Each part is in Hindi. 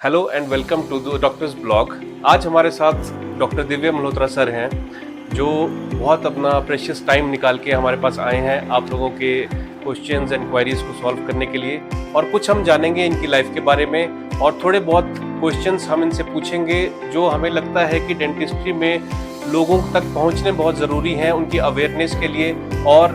Hello and welcome to the doctors blog. आज हमारे साथ डॉक्टर दिव्या मल्होत्रा सर हैं, जो बहुत अपना प्रेशियस टाइम निकाल के हमारे पास आए हैं आप लोगों के क्वेश्चंस एंड क्वेरीज को सॉल्व करने के लिए। और कुछ हम जानेंगे इनकी लाइफ के बारे में और थोड़े बहुत क्वेश्चंस हम इनसे पूछेंगे जो हमें लगता है कि डेंटिस्ट्री में लोगों तक पहुंचने बहुत ज़रूरी हैं, उनकी अवेयरनेस के लिए, और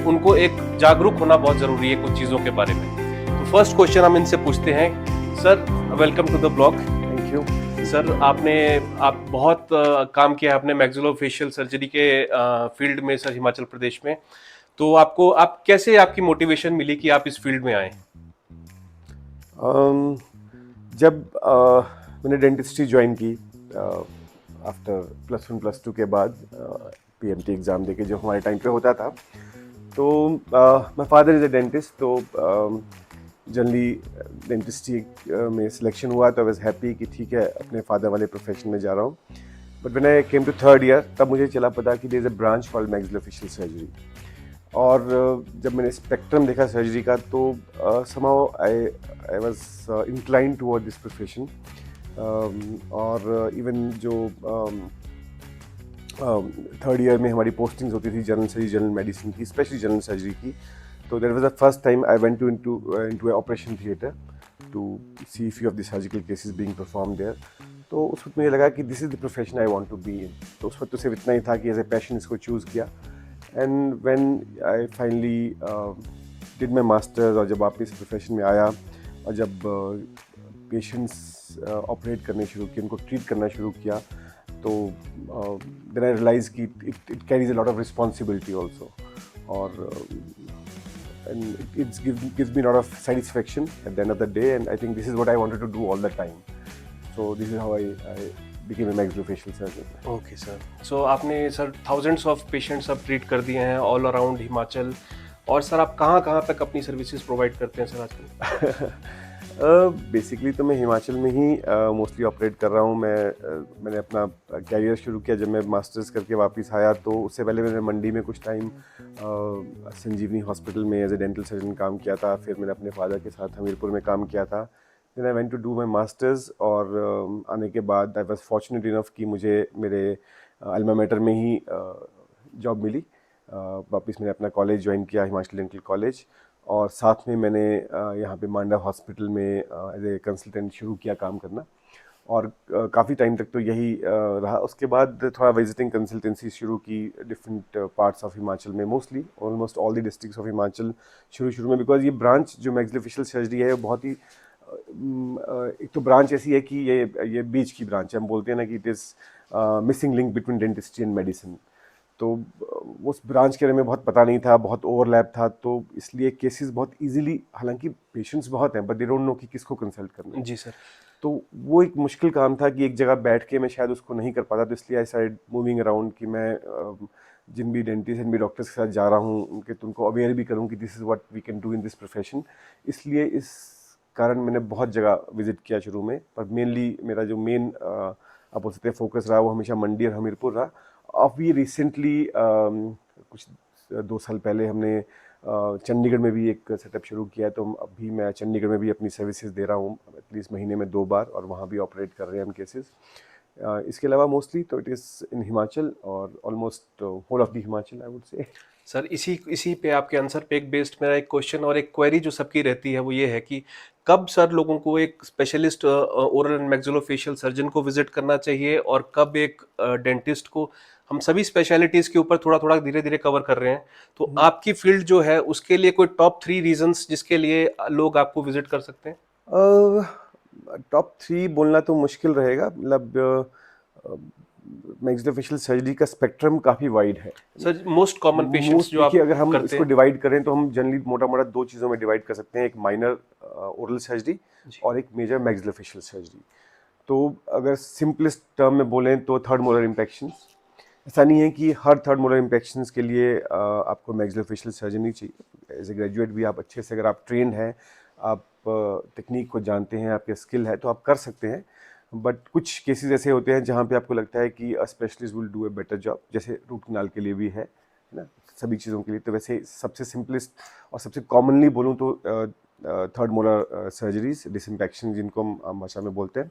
उनको एक जागरूक होना बहुत ज़रूरी है कुछ चीज़ों के बारे में। तो फर्स्ट क्वेश्चन हम इनसे पूछते हैं। Sir, welcome to the blog. Thank you. Sir, आप बहुत काम किया है आपने मैक्सिलोफेशियल सर्जरी के फील्ड में सर, हिमाचल प्रदेश में। तो आप कैसे, आपकी मोटिवेशन मिली कि आप इस फील्ड में आए? जब मैंने डेंटिस्ट्री ज्वाइन की आफ्टर +1 +2 के बाद पीएमटी एग्ज़ाम देके जो हमारे टाइम पे होता था, तो my father is a dentist, तो जनरली डेंटिस्ट्री में सिलेक्शन हुआ तो आई वाज हैप्पी कि ठीक है, अपने फादर वाले प्रोफेशन में जा रहा हूँ। But when I came to third year तब मुझे चला पता कि there is a branch called maxillofacial surgery. और जब मैंने स्पेक्ट्रम देखा सर्जरी का तो somehow I was incline toward this profession. और इवन जो थर्ड ईयर में हमारी पोस्टिंग्स होती थी जनरल सर्जरी, जनरल मेडिसिन की, स्पेशली जनरल सर्जरी की, तो that was the first time I went to into a operation theatre to see few of the surgical cases being perform there. तो उस वक्त मुझे लगा कि this is the profession I want to be in. तो उस वक्त तो सिर्फ इतना ही था कि एज ए पैशन इसको चूज़ किया। And when I finally did my masters और जब वापस प्रोफेशन में आया और जब पेशेंट्स ऑपरेट करने शुरू किए, उनको ट्रीट करना शुरू किया, तो देन आई रियलाइज कि it carries a lot of responsibility also. और and it gives me a lot of satisfaction at the end of the day, and I think this is what I wanted to do all the time. So this is how I became a maxillofacial surgeon. Okay sir. So आपने सर थाउजेंड्स ऑफ पेशेंट्स अब ट्रीट कर दिए हैं ऑल अराउंड हिमाचल। और सर, आप कहाँ कहाँ तक अपनी सर्विसेज प्रोवाइड करते हैं सर आजकल? बेसिकली तो मैं हिमाचल में ही मोस्टली ऑपरेट कर रहा हूँ। मैंने अपना कैरियर शुरू किया जब मैं मास्टर्स करके वापस आया, तो उससे पहले मैंने मंडी में कुछ टाइम संजीवनी हॉस्पिटल में एज ए डेंटल सर्जन काम किया था। फिर मैंने अपने फादर के साथ हमीरपुर में काम किया था। Then I went to do my masters, और आने के बाद आई वॉज फॉर्चुनेट इनफ कि मुझे मेरे अल्मा मैटर में ही जॉब मिली। वापस मैंने अपना कॉलेज ज्वाइन किया, हिमाचल डेंटल कॉलेज, और साथ में मैंने यहाँ पे मांडा हॉस्पिटल में एज ए कंसल्टेंट शुरू किया काम करना। और काफ़ी टाइम तक तो यही रहा। उसके बाद थोड़ा विजिटिंग कंसल्टेंसी शुरू की डिफरेंट पार्ट्स ऑफ हिमाचल में, mostly almost all the districts of Himachal शुरू में, बिकॉज ये ब्रांच जो मैक्सिलोफेशियल सर्जरी है बहुत ही एक तो ब्रांच ऐसी है कि ये बीच की ब्रांच है। हम बोलते हैं ना कि it is missing link between dentistry and medicine. तो उस ब्रांच के बारे में बहुत पता नहीं था, बहुत ओवरलैप था, तो इसलिए केसेस बहुत इजीली, हालांकि पेशेंट्स बहुत हैं बट दे डोंट नो कि किसको कंसल्ट करना है। जी सर। तो वो एक मुश्किल काम था कि एक जगह बैठ के मैं शायद उसको नहीं कर पाता, तो इसलिए आई स्टार्टेड मूविंग अराउंड कि मैं जिन भी डेंटिस्ट जिन भी डॉक्टर्स के साथ जा रहा हूँ उनके तो उनको अवेयर भी करूँ कि this is what we can do in this profession. इसलिए इस कारण मैंने बहुत जगह विजिट किया शुरू में, पर मेनली मेरा जो मेन आप बोल सकते हैं फोकस रहा वो हमेशा मंडी और हमीरपुर रहा। अभी रिसेंटली कुछ 2 साल पहले हमने चंडीगढ़ में भी एक सेटअप शुरू किया है, तो अभी मैं चंडीगढ़ में भी अपनी सर्विसेज दे रहा हूँ एटलीस्ट महीने में 2 बार, और वहाँ भी ऑपरेट कर रहे हैं हम केसेस। इसके अलावा मोस्टली तो इट इज़ इन हिमाचल और almost whole of the Himachal I would say. Sir, इसी इसी पे, आपके आंसर पे एक बेस्ड मेरा एक क्वेश्चन और एक क्वेरी जो सबकी रहती है वो ये है कि कब सर लोगों को एक specialist oral and maxillofacial surgeon को विजिट करना चाहिए और कब एक डेंटिस्ट को? हम सभी स्पेशलिटीज के ऊपर थोड़ा थोड़ा धीरे धीरे कवर कर रहे हैं, तो आपकी फील्ड जो है उसके लिए कोई टॉप 3 रीजंस जिसके लिए लोग आपको विजिट कर सकते हैं? टॉप 3 बोलना तो मुश्किल रहेगा, मतलब मैक्सिलोफेशियल सर्जरी का स्पेक्ट्रम काफ़ी वाइड है। Sir, most common patients most जो देखिए, आप अगर हम करते इसको हैं? डिवाइड करें तो हम जनरली मोटा मोटा 2 चीज़ों में डिवाइड कर सकते हैं, एक माइनर ओरल सर्जरी जी। और एक मेजर मैक्सिलोफेशियल सर्जरी। तो अगर सिंपलेस्ट टर्म में बोलें तो थर्ड मोलर इम्पेक्शंस। ऐसा नहीं है कि हर थर्ड मोलर इन्फेक्शंस के लिए आपको मैक्सिलोफेशियल सर्जरी चाहिए। एज ए ग्रेजुएट भी आप अच्छे से, अगर आप ट्रेंड हैं, आप टेक्निक को जानते हैं, आपके स्किल है, तो आप कर सकते हैं। बट कुछ केसेस ऐसे होते हैं जहाँ पे आपको लगता है कि a specialist will do a better job, जैसे रूट कनाल के लिए भी है ना, सभी चीज़ों के लिए। तो वैसे सबसे सिंपलेस्ट और सबसे कॉमनली बोलूँ तो थर्ड मोलर सर्जरीज, डिसइंफेक्शन जिनको हम आम भाषा में बोलते हैं।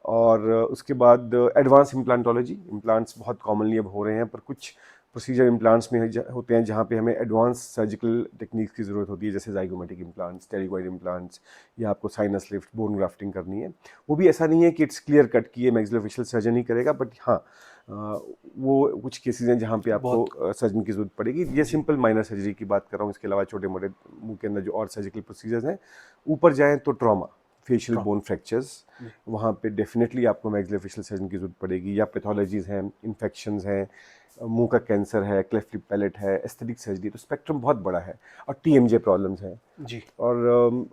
और उसके बाद एडवांस इम्प्लांटोलॉजी, इम्प्लांट्स बहुत कॉमनली अब हो रहे हैं, पर कुछ प्रोसीजर इम्प्लांट्स में होते हैं जहाँ पे हमें एडवांस सर्जिकल टेक्निक्स की ज़रूरत होती है, जैसे जाइगोमेटिक इम्प्लांट्स, टेरिगॉइड इम्प्लांट्स, या आपको साइनस लिफ्ट, बोन ग्राफ्टिंग करनी है। वो भी ऐसा नहीं है कि इट्स क्लियर कट कि ये मैक्सिलोफेशियल सर्जन ही करेगा, बट हाँ वो कुछ केसेस हैं जहाँ पे बहुत आपको सर्जन की ज़रूरत पड़ेगी। ये सिंपल माइनर सर्जरी की बात कर रहा हूँ, इसके अलावा छोटे मोटे मुंह के अंदर जो और सर्जिकल प्रोसीजर्स हैं। ऊपर जाएँ तो ट्रॉमा, फेशियल बोन फ्रैक्चर्स, वहाँ पे डेफिनेटली आपको मैक्सिलोफेशियल सर्जन की ज़रूरत पड़ेगी। या पैथोलॉजीज़ हैं, इन्फेक्शंस हैं, मुंह का कैंसर है, क्लेफ्ट लिप पैलेट है, एस्थेटिक सर्जरी, तो स्पेक्ट्रम बहुत बड़ा है। और टीएमजे प्रॉब्लम्स हैं, जी। और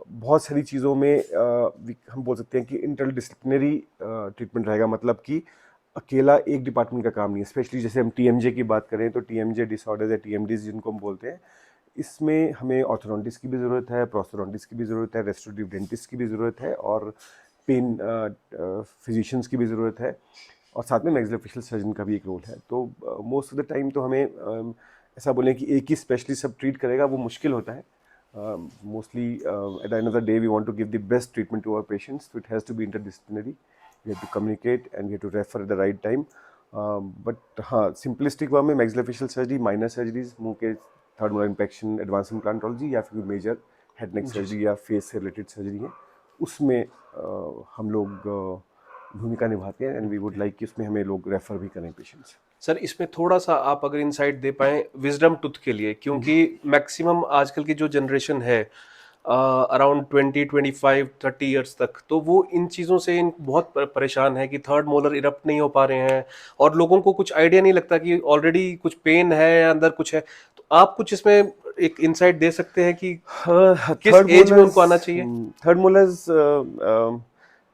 बहुत सारी चीज़ों में हम बोल सकते हैं कि इंटरडिसिप्लिनरी ट्रीटमेंट रहेगा, मतलब कि अकेला एक डिपार्टमेंट का काम नहीं है। स्पेशली जैसे हम टीएमजे की बात करें तो टीएमजे डिसऑर्डर्स या टीएमडीज जिनको हम बोलते हैं, इसमें हमें ऑर्थोडोंटिस्ट की भी ज़रूरत है, प्रोस्थोडोंटिस्ट की भी ज़रूरत है, रेस्टोरेटिव डेंटिस्ट की भी ज़रूरत है, और पेन फिजिशियंस की भी ज़रूरत है, और साथ में मैक्सिलोफेशियल सर्जन का भी एक रोल है। तो मोस्ट ऑफ द टाइम तो हमें ऐसा बोलें कि एक ही स्पेशलिस्ट सब ट्रीट करेगा, वो मुश्किल होता है। Mostly at the end of the day we want to give the best treatment to our patients, so it has to be interdisciplinary. We have to communicate and we have to refer at the right time. But हाँ, simplistic वा में maxillofacial surgery, minor surgeries, मुंह के third molar impaction, advance implantology, या फिर मेजर हेड नेक सर्जरी या फेस से रिलेटेड सर्जरी है, उसमें हम लोग भूमिका निभाते हैं, एंड वी वुड लाइक कि उसमें हमें लोग रेफर भी करें पेशेंट्स। सर इसमें थोड़ा सा आप अगर इंसाइट दे पाएं विजडम टूथ के लिए, क्योंकि मैक्सिमम आजकल की जो जनरेशन है अराउंड 20 25 30 इयर्स तक, तो वो इन चीज़ों से बहुत परेशान है कि थर्ड मोलर इरप्ट नहीं हो पा रहे हैं, और लोगों को कुछ आइडिया नहीं लगता कि ऑलरेडी कुछ पेन है या अंदर कुछ है। तो आप कुछ इसमें एक इंसाइट दे सकते हैं कि किस एज में उनको आना चाहिए? थर्ड मोलर्स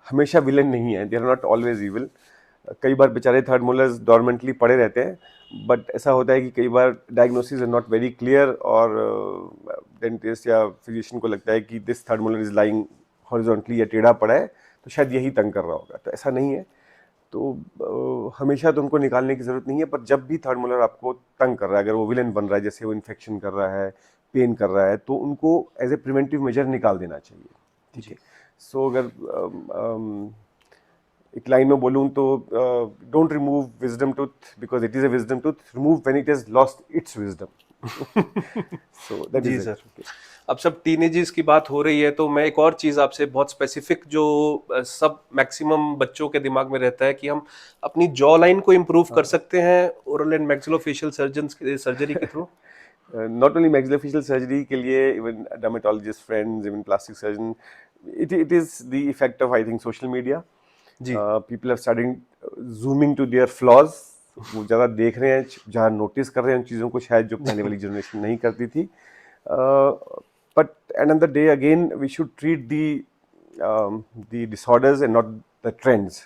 हमेशा विलन नहीं है, they are not always evil. कई बार बेचारे थर्ड मोलर्स डॉर्मेंटली पड़े रहते हैं, बट ऐसा होता है कि कई बार diagnosis is not very clear, और डेंटिस्ट या फिजिशियन को लगता है कि this third molar is lying horizontally या टेढ़ा पड़ा है, तो शायद यही तंग कर रहा होगा। तो ऐसा नहीं है। तो हमेशा तो उनको निकालने की ज़रूरत नहीं है, पर जब भी थर्ड मोलर आपको तंग कर रहा है, अगर वो विलन बन रहा है, जैसे वो इन्फेक्शन कर रहा है, पेन कर रहा है, तो उनको एज ए प्रिवेंटिव मेजर निकाल देना चाहिए। ठीक है। सो अगर एक लाइन में बोलूँ तो don't remove wisdom tooth because it is a wisdom tooth, remove when it has lost its wisdom. So that जी इज सर। इट। अब सब टीनेजर्स की बात हो रही है, तो मैं एक और चीज़ आपसे बहुत स्पेसिफिक, जो सब मैक्सिमम बच्चों के दिमाग में रहता है कि हम अपनी जॉ लाइन को इम्प्रूव कर सकते हैं ओरल एंड मैक्सिलोफेशियल सर्जरी के through. Not only maxillofacial surgery के लिए, even dermatologist friends, even plastic surgeon, it is the effect of I think social media. जी। People are starting zooming to their flaws, वो ज़्यादा देख रहे हैं, ज़्यादा नोटिस कर रहे हैं उन चीज़ों को, शायद जो पहले वाली जनरेशन नहीं करती थी। But end of the day again we should treat the disorders and not the trends.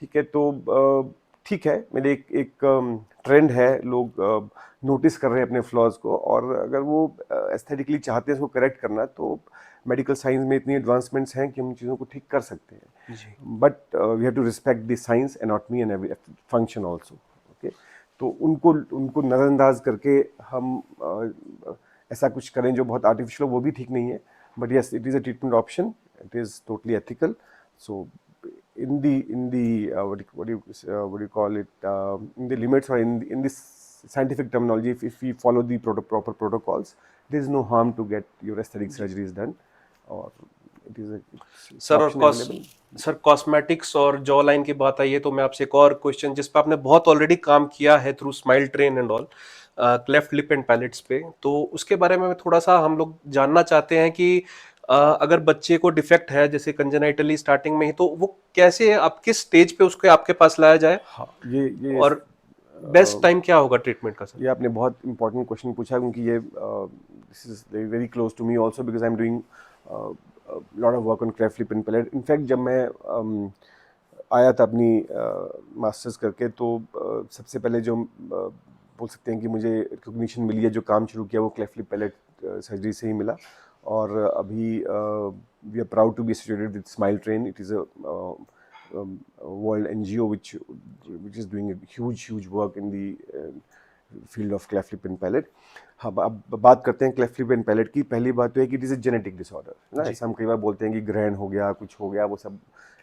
ठीक है। तो ठीक है, मेरे एक ट्रेंड है, लोग नोटिस कर रहे हैं अपने फ्लॉज को, और अगर वो एस्थेटिकली चाहते हैं उसको करेक्ट करना, तो मेडिकल साइंस में इतनी एडवांसमेंट्स हैं कि हम चीज़ों को ठीक कर सकते हैं। जी। But we have to respect the science, anatomy and function also. Okay. तो उनको नज़रअंदाज करके हम ऐसा कुछ करें जो बहुत आर्टिफिशियल हो, वो भी ठीक नहीं है। But yes, it is a treatment option, it is totally ethical. So what do you call it, in the limits, or in this scientific terminology, if we follow the proper protocols, there is no harm to get your aesthetic surgeries done, or it's sir और option available. सर कॉस्मेटिक्स और जॉ लाइन की बात आई है, तो मैं आपसे एक और क्वेश्चन, जिस पे आपने बहुत ऑलरेडी काम किया है through smile train and all, cleft lip and palates पे, तो उसके बारे में थोड़ा सा हम लोग जानना चाहते हैं कि अगर बच्चे को डिफेक्ट है जैसे कंजेनाइटली स्टार्टिंग में ही, तो वो कैसे, आप किस स्टेज पे उसके आपके पास लाया जाए, हाँ, ये और बेस्ट टाइम क्या होगा ट्रीटमेंट का सर? ये आपने बहुत इंपॉर्टेंट क्वेश्चन पूछा, क्योंकि ये this is very close to me also, because I am doing lot of work on cleft lip and palate. In fact जब मैं आया था अपनी मास्टर्स करके, तो सबसे पहले जो बोल सकते हैं कि मुझे रिकॉग्निशन मिली है, जो काम शुरू किया, वो क्लेफ्ट लिप पैलेट सर्जरी से ही मिला। और अभी we are proud to be associated with smile train. It is a world NGO which is doing a huge work in the field of cleft lip and palate. हाँ, अब बात करते हैं क्लेफ्ट लिप एंड पैलेट की। पहली बात तो है कि it is a genetic disorder है ना। जी। ऐसा हम कई बार बोलते हैं कि ग्रहण हो गया, कुछ हो गया, वो सब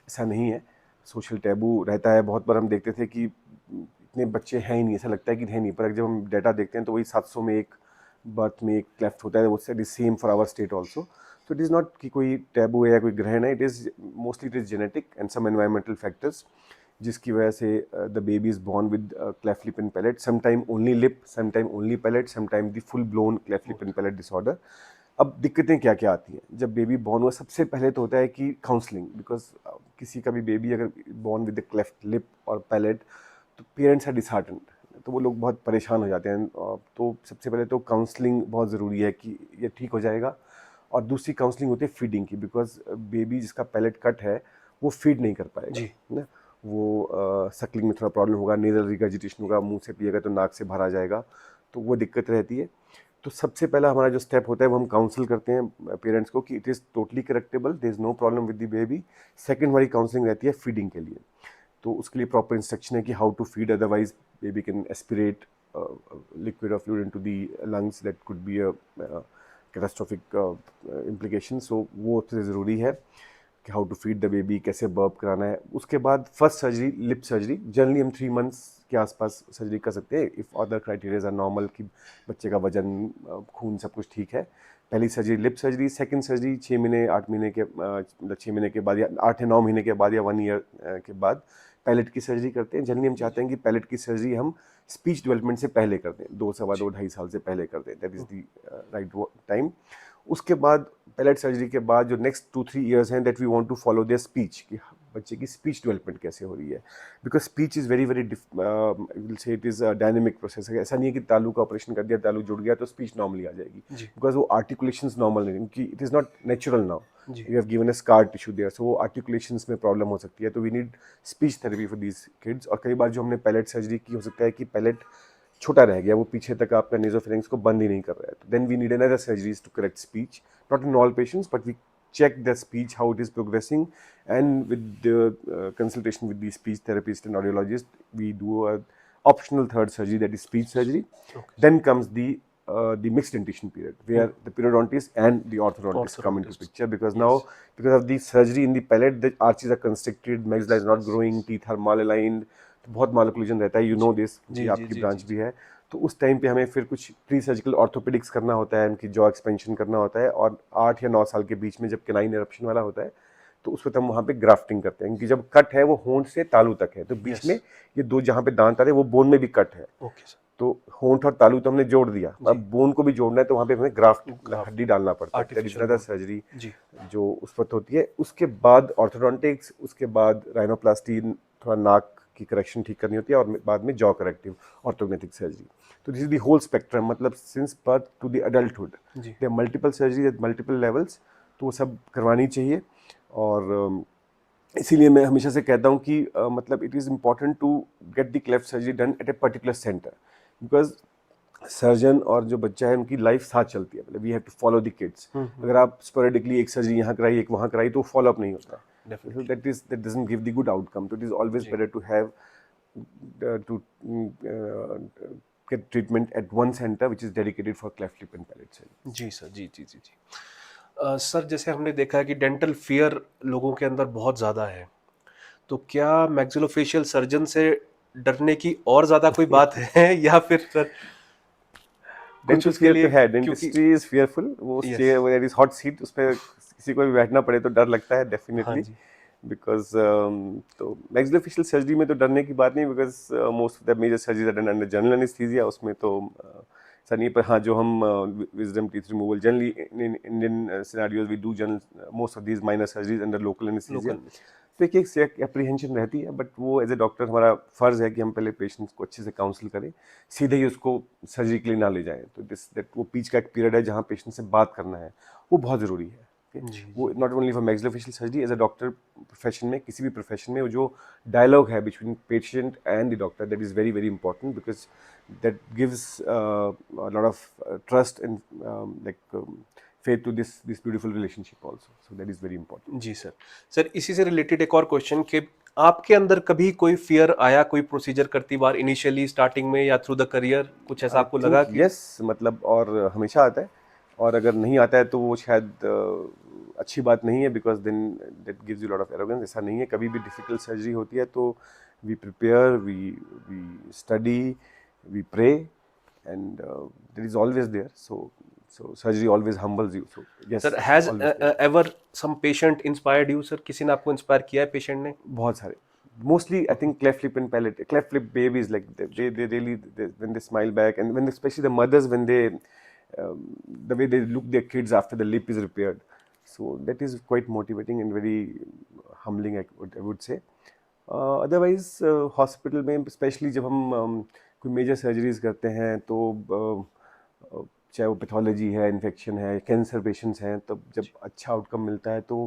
ऐसा नहीं है। सोशल टैबू रहता है। बहुत बार हम देखते थे कि इतने बच्चे हैं ही नहीं, ऐसा लगता है कि है नहीं, पर जब हम डाटा देखते हैं तो वही 700 में एक बर्थ में एक क्लेफ्ट होता है। वो it is same for our state also. तो इट इज़ नॉट कि कोई टैबू है या कोई ग्रहण है, it is mostly it is genetic and some environmental factors, जिसकी वजह से the baby is born with cleft lip and palate, sometime only lip, sometime only palate, sometime the full blown cleft lip and palate disorder. अब दिक्कतें क्या क्या आती हैं जब बेबी बॉर्न हुआ? सबसे पहले तो होता है कि काउंसलिंग, बिकॉज किसी का भी बेबी अगर born with the cleft lip और पैलेट तो पेरेंट्स आर डिसहार्टेंड, तो वो लोग बहुत परेशान हो जाते हैं। तो सबसे पहले तो काउंसलिंग बहुत ज़रूरी है कि ये ठीक हो जाएगा। और दूसरी काउंसलिंग होती है फीडिंग की, बिकॉज बेबी जिसका पैलेट कट है वो फीड नहीं कर पाएगा, जी। है ना। वो सकलिंग में थोड़ा प्रॉब्लम होगा, नेजल रिगर्जिटेशन होगा, मुंह से पिएगा तो नाक से भरा जाएगा, तो वो दिक्कत रहती है। तो सबसे पहला हमारा जो स्टेप होता है वो हम काउंसिल करते हैं पेरेंट्स को कि it is totally correctable, there is no problem with the baby. Second हमारी काउंसलिंग रहती है फीडिंग के लिए। तो उसके लिए प्रॉपर इंस्ट्रक्शन है कि how to feed, otherwise baby can aspirate liquid और fluid into the lungs, that could be a catastrophic implication. So वो सबसे ज़रूरी है कि how to feed the baby, कैसे बर्प कराना है। उसके बाद first surgery lip surgery, generally हम 3 मंथ्स के आसपास सर्जरी कर सकते हैं if other criterias are normal, कि बच्चे का वजन, खून सब कुछ ठीक है। पहली surgery lip surgery. Second surgery 6 महीने 8 महीने के मतलब 6 महीने के बाद या 8 या 9 महीने के बाद या 1 ईयर के बाद पैलेट की सर्जरी करते हैं। जनरली हम चाहते हैं कि पैलेट की सर्जरी हम स्पीच डेवलपमेंट से पहले कर दें, 2 सवा 2 ढाई साल से पहले कर दें, that is the right time. उसके बाद पैलेट सर्जरी के बाद जो नेक्स्ट 2-3 ईयर्स हैं, that we want to follow their speech, कि बच्चे की स्पीच डेवलपमेंट कैसे हो रही है, because speech is very very will say it is dynamic process है। ऐसा नहीं है कि तालू का ऑपरेशन कर दिया, तालू जुड़ गया तो स्पीच नॉर्मली आ जाएगी, जी। बिकॉज वो आर्टिकुलेशंस नॉर्मल नहीं, क्योंकि it is not natural now, जी। You have given a scar tissue there, so वो आर्टिकुलेशंस में प्रॉब्लम हो सकती है। तो we need speech therapy for these kids. और कई बार जो हमने पैलेट सर्जरी की, हो सकता है कि पैलेट छोटा रह गया, वो पीछे तक आपका नेजोफेरिंग्स को बंद ही नहीं कर रहा है, तो then we need another surgeries to correct speech, not in all patients, but we check the speech how it is progressing, and with the consultation with the speech therapist and audiologist, we do a optional third surgery, that is speech surgery. Okay. Then comes the mixed dentition period, where the periodontist and the orthodontist come into Orthodontist. picture, because now, Yes. because of the surgery in the palate, the arches are constricted, maxilla is not growing, teeth are malaligned, तो बहुत मालोक्लूजन रहता है, यू नो दिस, जी, ये जी, आपकी जी, ब्रांच जी, भी जी। है। तो उस टाइम पे हमें फिर कुछ प्री सर्जिकल ऑर्थोपेडिक्स करना होता है, उनकी जॉ एक्सपेंशन करना होता है, और 8 या 9 साल के बीच में जब केनाइन इरप्शन वाला होता है तो उस वक्त हम वहाँ पे ग्राफ्टिंग करते हैं, क्योंकि जब कट है वो होंठ से तालू तक है, तो बीच Yes. में ये दो जहाँ पे दांत आ रहे हैं वो बोन में भी कट है, ओके सर। तो होंठ और तालू तो हमने जोड़ दिया, जी। अब बोन को भी जोड़ना है, तो वहाँ पे हमें ग्राफ्ट ग्राफ्ट हड्डी डालना पड़ता है, that is artificial another bone. Surgery जी। जो उस वक्त होती है। उसके बाद ऑर्थोडोंटिक्स, उसके बाद राइनोप्लास्टी, थोड़ा नाक की करेक्शन ठीक करनी होती है, और बाद में जॉ करेक्टिव ऑर्थोग्नेटिक सर्जरी। तो this is the whole spectrum, मतलब since birth to the adulthood जी। They multiple surgery at multiple levels, तो वो सब करवानी चाहिए। और इसीलिए मैं हमेशा से कहता हूँ कि मतलब it is important to get the cleft surgery done at a particular centre, because surgeon और जो बच्चा है उनकी लाइफ साथ चलती है, मतलब we have to follow the kids. अगर आप स्पोरेडिकली एक सर्जरी यहाँ कराई एक वहाँ कराई तो फॉलो अप नहीं होता है, Definitely. That doesn't give the good outcome. तो इट इज ऑलवेज जी। Better to have to get treatment at one center which is dedicated for cleft lip and palate surgery. जी सर, जी, जी, जी, जी। सर जैसे हमने देखा है कि डेंटल फियर लोगों के अंदर बहुत ज़्यादा है, तो क्या मैक्सिलोफेशियल सर्जन से डरने की और ज़्यादा कोई बात है या फिर सर कुछ डेंटल उसके फियर तो लिए है, क्योंकि डेंटिस्ट्री इज फियरफुल, वो yes, chair that is hot seat, उस पर किसी को भी बैठना पड़े तो डर लगता है हाँ डेफिनेटली, जी, बिकॉज तो मैक्सिलोफेशियल सर्जरी में तो डरने की बात नहीं, because most of the major surgeries are done under general anaesthesia, उसमें तो ऐसा नहीं है। पर हाँ, जो हम wisdom teeth removal generally in Indian scenarios we do general most of these minor surgeries under local anaesthesia, local में। तो एक अप्रीहेंशन रहती है, बट वो एज ए डॉक्टर हमारा फर्ज है कि हम पहले पेशेंट्स को अच्छे से काउंसिल करें, सीधे ही उसको सर्जरी के लिए ना ले जाएं। तो दिस दैट वो बीच का एक पीरियड है जहाँ पेशेंट से बात करना है, वो बहुत ज़रूरी है। okay? जी, वो जी, not only for maxillofacial surgery, as a doctor profession में, किसी भी प्रोफेशन में वो जो डायलॉग है between patient and the doctor, that is very very important, because that gives lot of trust and like faith to this beautiful relationship also, so that is very important. जी सर। सर इसी से रिलेटेड एक और क्वेश्चन कि आपके अंदर कभी कोई फियर आया कोई प्रोसीजर करती बार, इनिशियली स्टार्टिंग में या थ्रू द करियर, कुछ ऐसा आई आपको थिंक लगा कि यस, मतलब और हमेशा आता है, और अगर नहीं आता है तो वो शायद अच्छी बात नहीं है, because then that gives you lot of arrogance. ऐसा नहीं है, कभी भी डिफिकल्ट सर्जरी होती है तो we prepare, we study, we pray, and that is always there. So surgery always humbles you, so yes sir it's has always there. Ever some patient inspired you? Sir किसी ने आपको इंस्पायर किया है पेशेंट ने? बहुत सारे, mostly I think cleft lip and palate, cleft lip babies, like they really when they smile back, and when especially the mothers, when they um, the way they look their kids after the lip is repaired, so that is quite motivating and very humbling, I would say. Otherwise hospital में especially जब हम कोई major surgeries करते हैं तो चाहे वो पैथोलॉजी है, इन्फेक्शन है, कैंसर पेशेंट्स हैं, तब जब अच्छा आउटकम मिलता है तो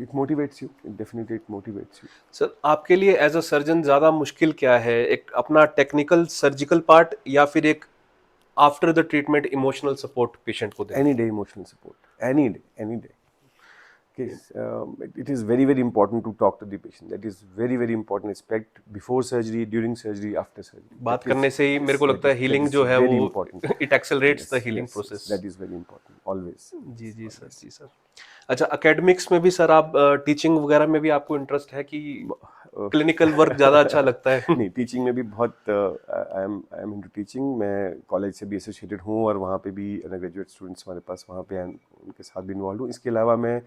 it motivates you, definitely it motivates you. Sir आपके लिए एज अ सर्जन ज्यादा मुश्किल क्या है, एक अपना टेक्निकल सर्जिकल पार्ट या फिर एक after the treatment emotional support patient को देना? Any day emotional support, any day. Okay, it is very very important to talk to the patient. That is very very important aspect before surgery, during surgery, after surgery. बात That is, करने से ही मेरे yes, को लगता है that हीलिंग is जो है very वो important. It accelerates the Yes, healing yes, yes, process. that is very important always. जी जी सर, Always. जी सर। अच्छा, एकेडमिक्स में भी सर आप टीचिंग वगैरह में भी आपको इंटरेस्ट है कि क्लिनिकल वर्क ज्यादा अच्छा लगता है? नहीं, टीचिंग में भी बहुत आई एम इनटू टीचिंग। मैं कॉलेज से भी एसोसिएटेड हूँ और वहाँ पे भी ग्रेजुएट स्टूडेंट्स हमारे पास वहाँ पे हैं, उनके साथ भी इन्वॉल्व हूँ। इसके अलावा मैं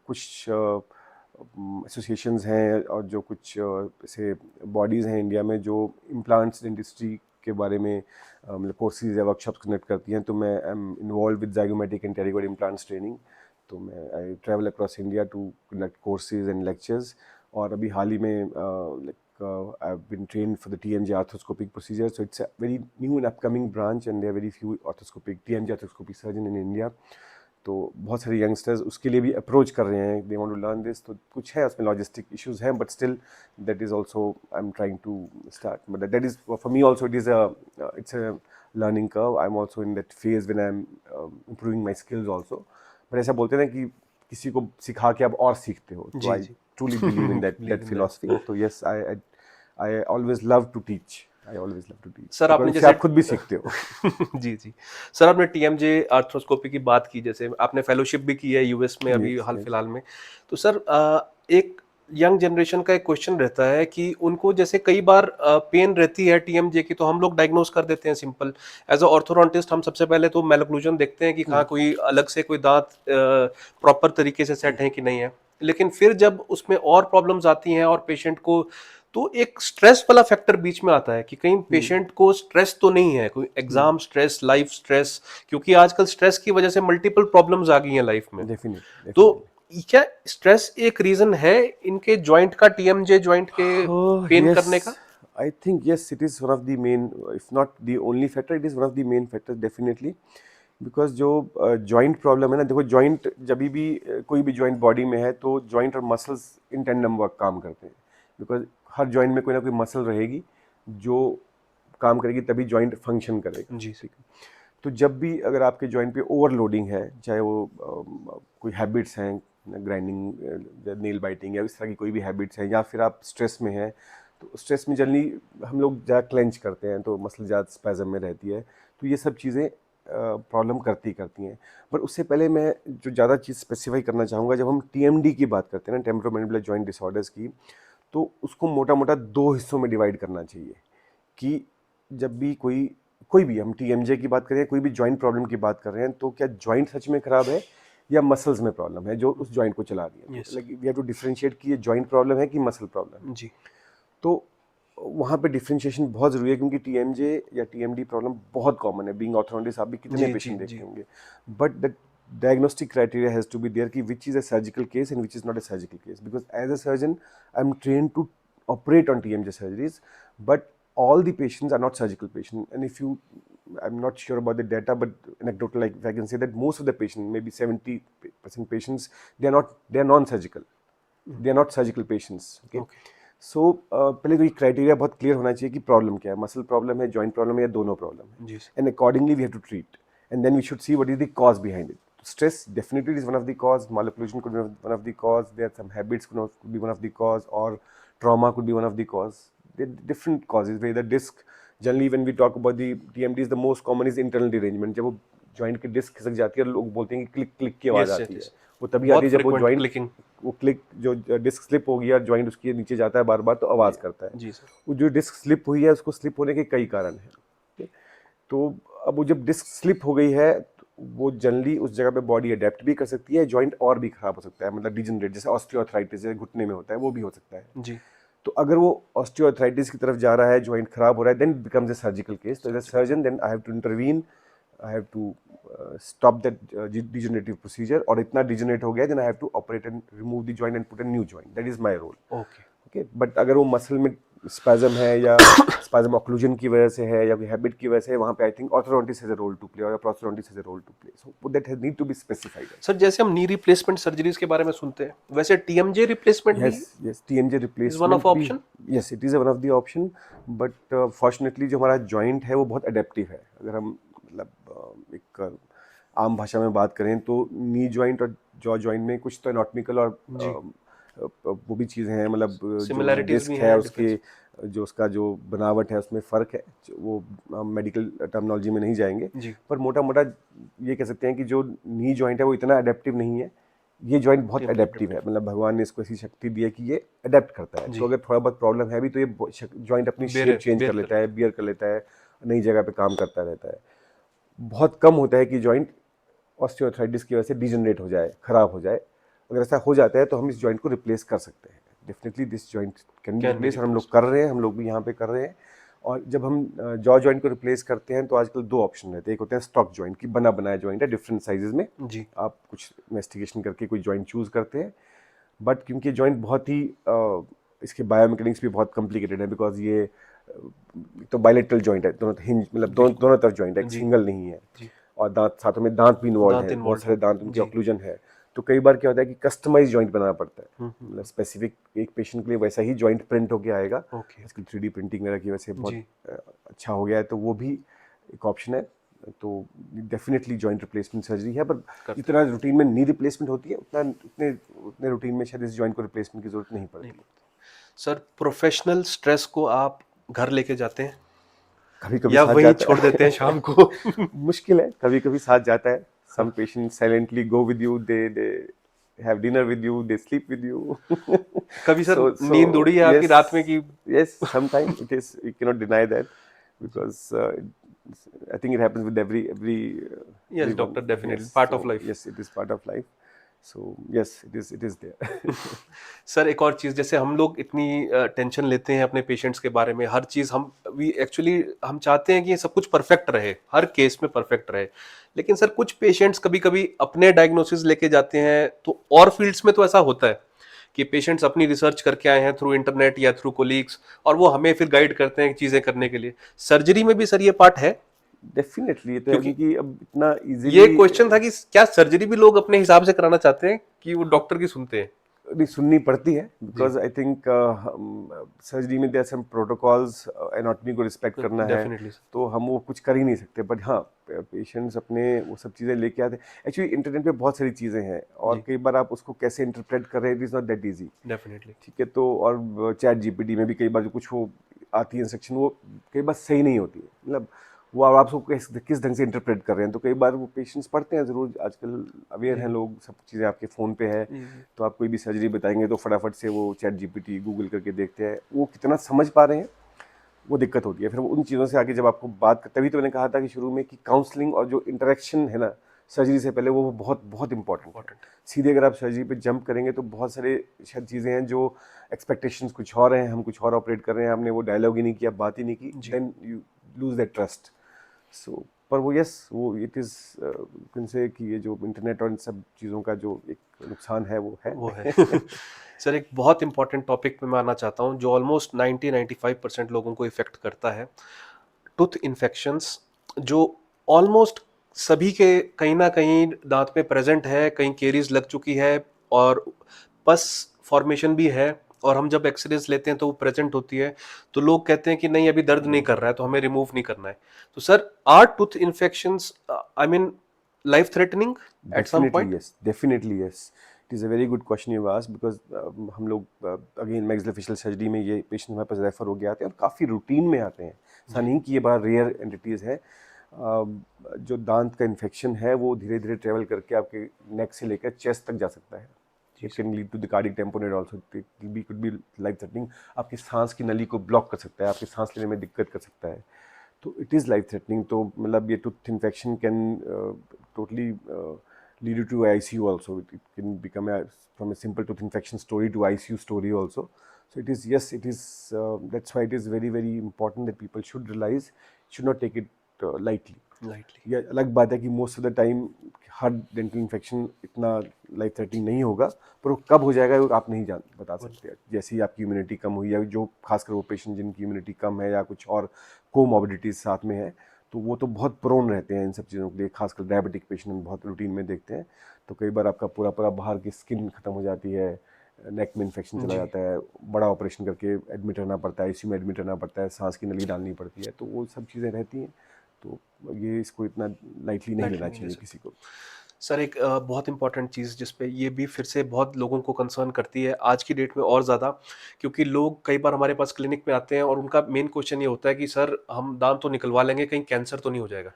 कुछ एसोसिएशंस हैं और जो कुछ ऐसे बॉडीज़ हैं इंडिया में जो इम्प्लांट्स डेंटिस्ट्री के बारे में मतलब कोर्सेज या वर्कशॉप्स कंडक्ट करती हैं, तो मैं I am involve with zygomatic and pterygoid implants training. तो मैं I travel across India to conduct courses and lectures. और अभी हाल ही में I have been trained for the TMJ arthroscopic procedure, so it's a very new and upcoming branch and there are very few arthroscopic TMJ arthroscopic surgeon in India. तो बहुत सारे यंगस्टर्स उसके लिए भी अप्रोच कर रहे हैं, they want to learn this. तो कुछ है उसमें लॉजिस्टिक इश्यूज हैं, but still that is also I am trying to start, but that is for me also it is it's a learning curve. I am also in that phase when I am improving my skills also. पर ऐसा बोलते हैं ना कि किसी को सिखा के आप और सीखते हो, तो आई truly believe in that philosophy. So yes, I always love to teach. I always love to teach. Sir आपने जैसे जैसे आप खुद भी सीखते हो। जी जी। सर आपने TMJ आर्थ्रोस्कोपी की बात की, जैसे आपने फेलोशिप भी की है US में अभी Yes, हाल yes. फिलहाल में। तो सर एक यंग जनरेशन का एक क्वेश्चन रहता है कि उनको जैसे कई बार पेन रहती है TMJ की, तो हम लोग डायग्नोस कर देते हैं सिंपल। एज अ ऑर्थोडोंटिस्ट हम सबसे पहले तो मैलोक्लूजन देखते हैं कि हाँ कोई अलग से कोई दांत प्रॉपर तरीके से सेट है कि नहीं है। लेकिन फिर जब उसमें और प्रॉब्लम्स आती हैं और पेशेंट को, तो एक स्ट्रेस वाला फैक्टर बीच में आता है कि कहीं पेशेंट को स्ट्रेस तो नहीं है, कोई एग्जाम स्ट्रेस, लाइफ स्ट्रेस, क्योंकि आजकल स्ट्रेस की वजह से मल्टीपल प्रॉब्लम्स आ गई हैं लाइफ में। Definitely, तो definitely. क्या स्ट्रेस एक रीजन है इनके जॉइंट का, TMJ जॉइंट के Oh, पेन करने का? yes. I think yes, it is one of the main, if not the only factor, it is one of the main factors definitely. Because जो जॉइंट प्रॉब्लम है ना, देखो जॉइंट जब भी कोई भी जॉइंट बॉडी में है तो जॉइंट और मसल्स इन टेंडम वर्क काम करते हैं, बिकॉज हर जॉइंट में कोई ना कोई मसल रहेगी जो काम करेगी, तभी जॉइंट फंक्शन करेगा। जी। ठीक है, तो जब भी अगर आपके जॉइंट पे ओवरलोडिंग है, चाहे वो कोई हैबिट्स हैं, ग्राइंडिंग, नेल बाइटिंग या इस तरह की कोई भी हैबिट्स हैं, या फिर आप स्ट्रेस में हैं, तो स्ट्रेस में जनरली हम लोग ज़्यादा क्लेंच करते हैं तो मसल ज़्यादा स्पैज़म में रहती है, तो ये सब चीज़ें प्रॉब्लम करती हैं। पर उससे पहले मैं जो ज़्यादा चीज़ स्पेसिफाई करना चाहूँगा, जब हम TMD की बात करते हैं ना, टेम्पोरोमैंडिबुलर जॉइंट डिसऑर्डर्स की, तो उसको मोटा मोटा 2 हिस्सों में डिवाइड करना चाहिए। कि जब भी कोई भी हम TMJ की बात करें, कोई भी जॉइंट प्रॉब्लम की बात कर रहे हैं, तो क्या जॉइंट सच में ख़राब है या मसल्स में प्रॉब्लम है जो उस जॉइंट को चला रही है। Yes. Like we have to differentiate कि ये जॉइंट प्रॉब्लम है कि मसल प्रॉब्लम है। जी तो वहाँ पे डिफरेंशिएशन बहुत ज़रूरी है, क्योंकि TMJ या TMD प्रॉब्लम बहुत कॉमन है। बीइंग ऑर्थोडोंटिस्ट आप भी कितने जी, पेशेंट जी, देखते जी। होंगे, but the diagnostic criteria has to be there कि which is a surgical case and which is not a surgical case, because as a surgeon I'm trained to operate on TMJ surgeries, but all the patients are not surgical patients. And if you, I'm not sure about the data, but anecdotal, like if I can say that most of the patients, maybe 70% patients, they are non-surgical, they are not surgical patients. Okay, सो पहले तो ये क्राइटेरिया बहुत क्लियर होना चाहिए कि प्रॉब्लम क्या है, मसल प्रॉब्लम है, जॉइंट प्रॉब्लम है, या दोनों प्रॉब्लम है, जी and accordingly we have to treat, and then we should see what is the cause behind it. stress definitely is one of the cause, malocclusion could be one of the cause, there are some habits could be one of the cause, or trauma could be one of the cause. There are different causes where the disc, generally when we talk about the TMDs, the most common is internal derangement. जब वो joint की disc खिसक जाती है, लोग बोलते हैं कि क्लिक क्लिक की आवाज Yes, आती है, yes. वो तभी बहुत आती है जब वो frequent joint, clicking. वो क्लिक जो डिस्क स्लिप हो गया, जॉइंट उसके नीचे जाता है बार बार, तो आवाज करता है। जी सर। वो जो डिस्क स्लिप हुई है, उसको स्लिप होने के कई कारण हैं। तो अब वो जब डिस्क स्लिप हो गई है, तो वो जनरली उस जगह पे बॉडी अडेप्ट भी कर सकती है, जॉइंट और भी खराब हो सकता है, मतलब डिजनरेट, जैसे ऑस्टियोआर्थराइटिस जैसे घुटने में होता है, वो भी हो सकता है। जी। तो अगर वो ऑस्टियोआर्थराइटिस की तरफ जा रहा है, जॉइंट खराब हो रहा है, then becomes a surgical case. तो as a surgeon then I have to intervene, I have to stop that degenerative procedure, और इतना डिजनरेट हो गया then I have to operate and remove the joint and put a new joint, that is my role. Okay. Okay, but अगर वो मसल में स्पैज्म है या स्पैज्म ऑक्लूजन की वजह से है या कोई हैबिट की वजह से है, वहाँ पे I think orthodontist has a role to play, और prosthodontist has a role to play, so that has need to be specified. Sir जैसे हम नी रिप्लेसमेंट सर्जरीज के बारे में सुनते हैं, वैसे TMJ रिप्लेसमेंट भी yes TMJ is one replacement of भी, option? yes it is one of the option, but fortunately जो हमारा joint है वो बहुत adaptive है। अगर हम मतलब एक आम भाषा में बात करें तो नी जॉइंट और जॉ जॉइंट में कुछ तो एनाटॉमिकल और वो भी चीज़ें हैं, मतलब जो Similarities डिस्क भी है हैं, उसके जो उसका जो बनावट है उसमें फ़र्क है, वो हम मेडिकल टर्मिनोलॉजी में नहीं जाएंगे, जी। पर मोटा मोटा ये कह सकते हैं कि जो नी जॉइंट है वो इतना अडेप्टिव नहीं है, ये जॉइंट बहुत अडेप्टिव है, मतलब भगवान ने इसको ऐसी शक्ति दी है कि ये अडेप्ट करता है। जी। तो अगर थोड़ा बहुत प्रॉब्लम है भी तो ये जॉइंट अपनी शेप चेंज कर लेता है, बियर कर लेता है, नई जगह पे काम करता रहता है। बहुत कम होता है कि जॉइंट ऑस्टियोआर्थराइटिस की वजह से डिजनरेट हो जाए, खराब हो जाए। अगर ऐसा हो जाता है तो हम इस जॉइंट को रिप्लेस कर सकते हैं, definitely this joint can be replace, और हम लोग कर रहे हैं, हम लोग भी यहाँ पे कर रहे हैं। और जब हम जॉ जॉइंट को रिप्लेस करते हैं तो आजकल दो ऑप्शन रहते हैं, एक होता है स्टॉक जॉइंट की बना बनाया जॉइंट है, डिफरेंट साइजेस में जी। आप कुछ इन्वेस्टिगेशन करके कोई जॉइंट चूज करते हैं, बट क्योंकि जॉइंट बहुत ही इसके बायोमैकेनिक्स भी बहुत कॉम्प्लिकेटेड है, बिकॉज ये तो बायलेटरल जॉइंट है, दोनों हिंज मतलब दोनों तरफ जॉइंट है, सिंगल नहीं है, और दांत साथों में दांत भी इन्वॉल्व है, बहुत सारे दांत उनकी ऑक्लूजन है। तो कई बार क्या होता है कि कस्टमाइज जॉइंट बनाना पड़ता है, मतलब स्पेसिफिक एक पेशेंट के लिए वैसा ही जॉइंट प्रिंट होके आएगा। आजकल 3D प्रिंटिंग वगैरह की वजह से बहुत अच्छा हो गया है, तो वो भी एक ऑप्शन है। तो डेफिनेटली जॉइंट रिप्लेसमेंट सर्जरी है, पर जितना रूटीन में नी रिप्लेसमेंट होती है उतने रूटीन में शायद इस जॉइंट को रिप्लेसमेंट की जरूरत नहीं पड़ती। सर प्रोफेशनल स्ट्रेस को आप घर लेके जाते हैं कभी कभी या साथ वहीं जाता छोड़ देते हैं शाम को? मुश्किल है, कभी कभी साथ जाता है। Some patients silently go with you, they have dinner with you, they sleep with you. कभी सर So नींद उड़ी है आपकी रात में कि? yes, sometimes it is, you cannot deny that, because I think it happens with every Yes, everyone. doctor, definitely Yes, part of so life. yes, it is part of life. So yes, it is there. Sir एक और चीज़, जैसे हम लोग इतनी टेंशन लेते हैं अपने पेशेंट्स के बारे में, हर चीज़ हम चाहते हैं कि ये सब कुछ परफेक्ट रहे, हर केस में परफेक्ट रहे, लेकिन सर कुछ पेशेंट्स कभी कभी अपने डायग्नोसिस लेके जाते हैं, तो और फील्ड्स में तो ऐसा होता है कि पेशेंट्स अपनी रिसर्च करके आए हैं थ्रू इंटरनेट या थ्रू कोलीग्स, और वो हमें फिर गाइड करते हैं चीज़ें करने के लिए। सर्जरी में भी सर ये पार्ट है? डेफिनेटली, तो क्योंकि अब इतना इजीली ये क्वेश्चन था कि क्या सर्जरी भी लोग अपने हिसाब से कराना चाहते हैं कि वो डॉक्टर की सुनते हैं? नहीं, सुननी पड़ती है, बिकॉज आई थिंक सर्जरी में देयर सम प्रोटोकॉल्स, एनाटॉमी को रिस्पेक्ट करना है, तो हम वो कुछ कर ही नहीं सकते। बट हाँ, पेशेंट्स अपने वो सब चीज़ें लेके आते हैं। एक्चुअली इंटरनेट पे बहुत सारी चीज़ें हैं, और कई बार आप उसको कैसे इंटरप्रेट कर रहे हैं, it is not that easy. Definitely. ठीक है, तो और चैट जीपीटी में भी कई बार जो कुछ वो आती है इंस्ट्रक्शन, वो कई बार सही नहीं होती है, मतलब वो आप उसको किस ढंग से इंटरप्रेट कर रहे हैं। तो कई बार वो पेशेंट्स पढ़ते हैं ज़रूर, आजकल अवेयर हैं लोग, सब चीज़ें आपके फ़ोन पे है, तो आप कोई भी सर्जरी बताएंगे तो फटाफट से वो चैट जीपीटी गूगल करके देखते हैं, वो कितना समझ पा रहे हैं वो दिक्कत होती है। फिर उन चीज़ों से आगे जब आपको बात, तभी तो मैंने कहा था कि शुरू में कि काउंसलिंग और जो इंटरेक्शन है ना सर्जरी से पहले, वो बहुत बहुत इंपॉर्टेंट है। सीधे अगर आप सर्जरी पे जंप करेंगे तो बहुत सारे शायद चीज़ें हैं जो एक्सपेक्टेशंस कुछ और हैं, हम कुछ और ऑपरेट कर रहे हैं, हमने वो डायलॉग ही नहीं किया, बात ही नहीं की, then you lose that trust. So पर वो यस, वो इट इज़ से कि ये जो इंटरनेट और इन सब चीज़ों का जो एक नुकसान है वो है सर एक बहुत इंपॉर्टेंट टॉपिक पे मैं आना चाहता हूँ जो ऑलमोस्ट 90-95% लोगों को इफेक्ट करता है, टूथ इन्फेक्शंस, जो ऑलमोस्ट सभी के कहीं ना कहीं दांत में प्रेजेंट है, कहीं केरीज लग चुकी है और पस फॉर्मेशन भी है, और हम जब एक्सरेज लेते हैं तो वो प्रेजेंट होती है, तो लोग कहते हैं कि नहीं अभी दर्द नहीं कर रहा है तो हमें रिमूव नहीं करना है। तो sir are tooth infections, I mean life threatening at some Definitely point? yes, definitely yes. It is a very good question you asked because हम लोग अगेन मैक्सिलोफेशियल सर्जरी में ये पेशेंट हमारे पास रेफर हो गए आते हैं और काफ़ी रूटीन में आते हैं। ऐसा जी नहीं कि ये बड़ा रेयर एंटिटीज़ है। जो दांत का इन्फेक्शन है वो धीरे धीरे ट्रेवल करके आपके नेक से लेकर चेस्ट तक जा सकता है। जी it can lead to the cardiac tamponade also, could be life threatening. आपकी सांस की नली को ब्लॉक कर सकता है, आपकी सांस लेने में दिक्कत कर सकता है, तो इट इज़ लाइफ थ्रेटनिंग। तो मतलब ये tooth infection can totally lead you to ICU also. It can become from a simple tooth infection story to ICU story also. So it is, yes, it is, that's why it is very, very important that people should realize, should not take it lightly. lightly. ये अलग बात है कि most of the time her dental infection इतना लाइफ थ्रेटनिंग नहीं होगा, पर वो कब हो जाएगा वो आप नहीं बता सकते। जैसे ही आपकी इम्यूनिटी कम हुई या जो खासकर वो पेशेंट जिनकी इम्यूनिटी कम है या कुछ और कोमॉर्बिडिटीज साथ में है, तो वो तो बहुत प्रोन रहते हैं इन सब चीज़ों के लिए। खासकर डायबिटिक पेशेंट हम बहुत रूटीन में देखते हैं, तो कई बार आपका पूरा पूरा बाहर की स्किन खत्म हो जाती है, नेक में इन्फेक्शन चला जाता है, बड़ा ऑपरेशन करके एडमिट रहना पड़ता है, आईसीयू में एडमिट रहना पड़ता है, सांस की नली डालनी पड़ती है, तो वो सब चीज़ें रहती हैं। तो ये इसको इतना लाइटली नहीं लेना चाहिए किसी को। सर एक बहुत इंपॉर्टेंट चीज़ जिस पे ये भी फिर से बहुत लोगों को कंसर्न करती है आज की डेट में और ज़्यादा, क्योंकि लोग कई बार हमारे पास क्लिनिक में आते हैं और उनका मेन क्वेश्चन ये होता है कि सर हम दांत तो निकलवा लेंगे, कहीं कैंसर तो नहीं हो जाएगा,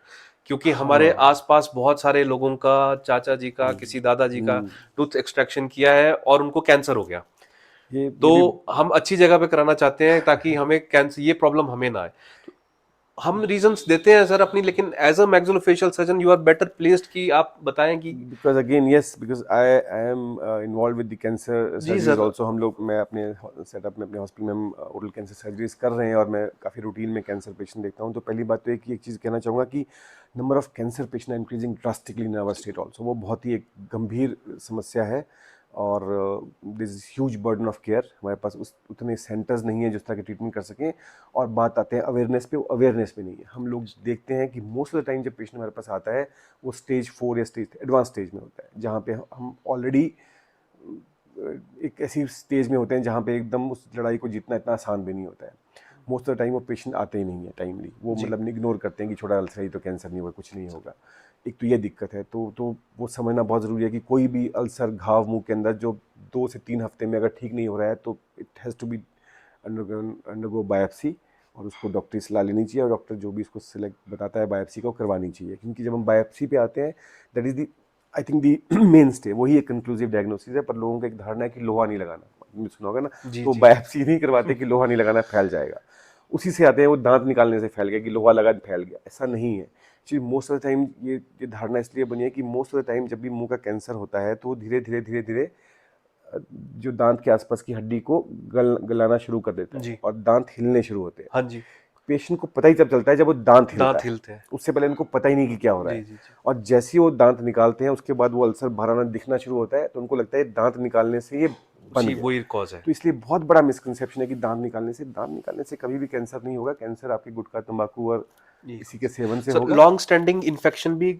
क्योंकि हमारे हाँ। आसपास बहुत सारे लोगों का, चाचा जी का, किसी दादाजी का टूथ एक्सट्रैक्शन किया है और उनको कैंसर हो गया। ये तो भी हम अच्छी जगह पे कराना चाहते हैं ताकि हमें कैंसर, ये प्रॉब्लम हमें ना आए। हम रीजंस देते हैं सर अपनी, लेकिन as a maxillofacial surgeon you are better placed कि आप बताएं कि। Because again yes, because I am involve with the cancer जी सर्जरीज सर। ऑल्सो। हम लोग, मैं अपने सेटअप में अपने हॉस्पिटल में हम ओरल कैंसर सर्जरीज कर रहे हैं और मैं काफ़ी रूटीन में कैंसर पेशेंट देखता हूँ। तो पहली बात तो एक चीज़ कहना चाहूँगा कि number of cancer patient are increasing drastically in our state also. वो बहुत ही एक गंभीर समस्या है और this is huge burden of care. हमारे पास उतने सेंटर्स नहीं है जिस तरह के ट्रीटमेंट कर सकें। और बात आते हैं अवेयरनेस पे, वो अवेयरनेस पे नहीं है। हम लोग देखते हैं कि मोस्ट ऑफ द टाइम जब पेशेंट हमारे पास आता है वो स्टेज 4 या स्टेज एडवांस स्टेज में होता है, जहाँ पे हम ऑलरेडी एक ऐसी स्टेज में होते हैं जहाँ पे एकदम उस लड़ाई को जीतना इतना आसान भी नहीं होता है। मोस्ट ऑफ द टाइम वो पेशेंट आते ही नहीं है टाइमली, वो मतलब इग्नोर करते हैं कि छोटा अल्सर है तो कैंसर नहीं होगा, कुछ नहीं होगा। एक तो ये दिक्कत है, तो वो समझना बहुत ज़रूरी है कि कोई भी अल्सर, घाव मुंह के अंदर जो 2 से 3 हफ्ते में अगर ठीक नहीं हो रहा है तो it has to be undergo biopsy, और उसको डॉक्टरी सलाह लेनी चाहिए और डॉक्टर जो भी इसको सिलेक्ट बताता है बायोप्सी को करवानी चाहिए। क्योंकि जब हम बायोप्सी पे आते हैं, that is the, I think the main stay, वही एक कंक्लूसिव डायग्नोसिस है। पर लोगों का एक धारणा है कि लोहा नहीं लगाना, आपने सुना होगा ना, तो बायोप्सी नहीं करवाते कि लोहा नहीं लगाना, फैल जाएगा। उसी से आते हैं वो दांत निकालने से फैल गया कि लोहा लगा फैल गया, ऐसा नहीं है। Actually most of the time ये धारणा इसलिए बनी है कि मोस्ट ऑफ द टाइम जब भी मुंह का कैंसर होता है तो धीरे धीरे धीरे धीरे जो दांत के आसपास की हड्डी को गलाना शुरू कर देता है और दांत हिलने शुरू होते हैं। हाँ जी। पेशेंट को पता ही तब चलता है जब वो दांत दांत हिलता हिलते है, हैं। उससे पहले उनको पता ही नहीं कि क्या हो रहा जी है। जी जी। और जैसे ही वो दांत निकालते हैं उसके बाद वो अल्सर बाहर आना दिखना शुरू होता है, तो उनको लगता है दांत निकालने से ये बन जी गया। वही कॉज है। तो इसलिए बहुत बड़ा मिसकंसेप्शन है कि दांत निकालने से कभी भी कैंसर नहीं होगा। कैंसर आपके गुटखा, तंबाकू और इसी के सेवन से सर होगा। लॉन्ग स्टैंडिंग इन्फेक्शन भी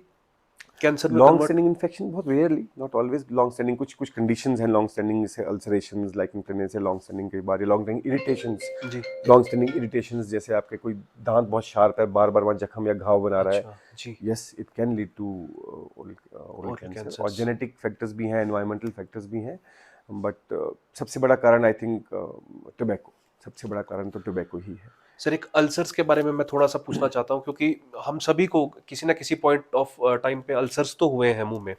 कैंसर में लॉन्ग कन्वर्ट। स्टैंडिंग इन्फेक्शन बहुत rarely, not always long standing, कुछ कंडीशंस हैं लॉन्ग स्टैंडिंग, जैसे अल्सरेशंस लाइक इंटरनेट से लॉन्ग स्टैंडिंग, कई बार लॉन्ग स्टैंडिंग इरिटेशंस। जी। लॉन्ग स्टैंडिंग इरिटेशंस जैसे आपके कोई दांत बहुत शार्प है, बार बार वहाँ जख्म या घाव बना रहा है, अच्छा जी। Yes it can lead to oral cancer. और जेनेटिक फैक्टर्स भी हैं, एनवायरमेंटल फैक्टर्स भी हैं, बट सबसे बड़ा कारण आई थिंक टोबैको, सबसे बड़ा कारण तो टोबैको ही है। सर एक अल्सर्स के बारे में मैं थोड़ा सा पूछना चाहता हूँ, क्योंकि हम सभी को किसी ना किसी पॉइंट ऑफ टाइम पे अल्सर्स तो हुए हैं मुंह में,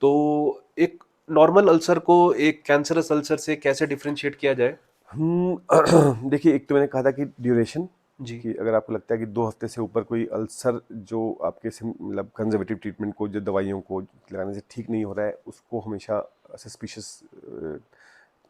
तो एक नॉर्मल अल्सर को एक कैंसरस अल्सर से कैसे डिफरेंशिएट किया जाए? देखिए, एक तो मैंने कहा था कि ड्यूरेशन, जी कि अगर आपको लगता है कि 2 हफ्ते से ऊपर कोई अल्सर जो आपके मतलब कंजर्वेटिव ट्रीटमेंट को, जो दवाइयों को लगाने से ठीक नहीं हो रहा है, उसको हमेशा सस्पिशियस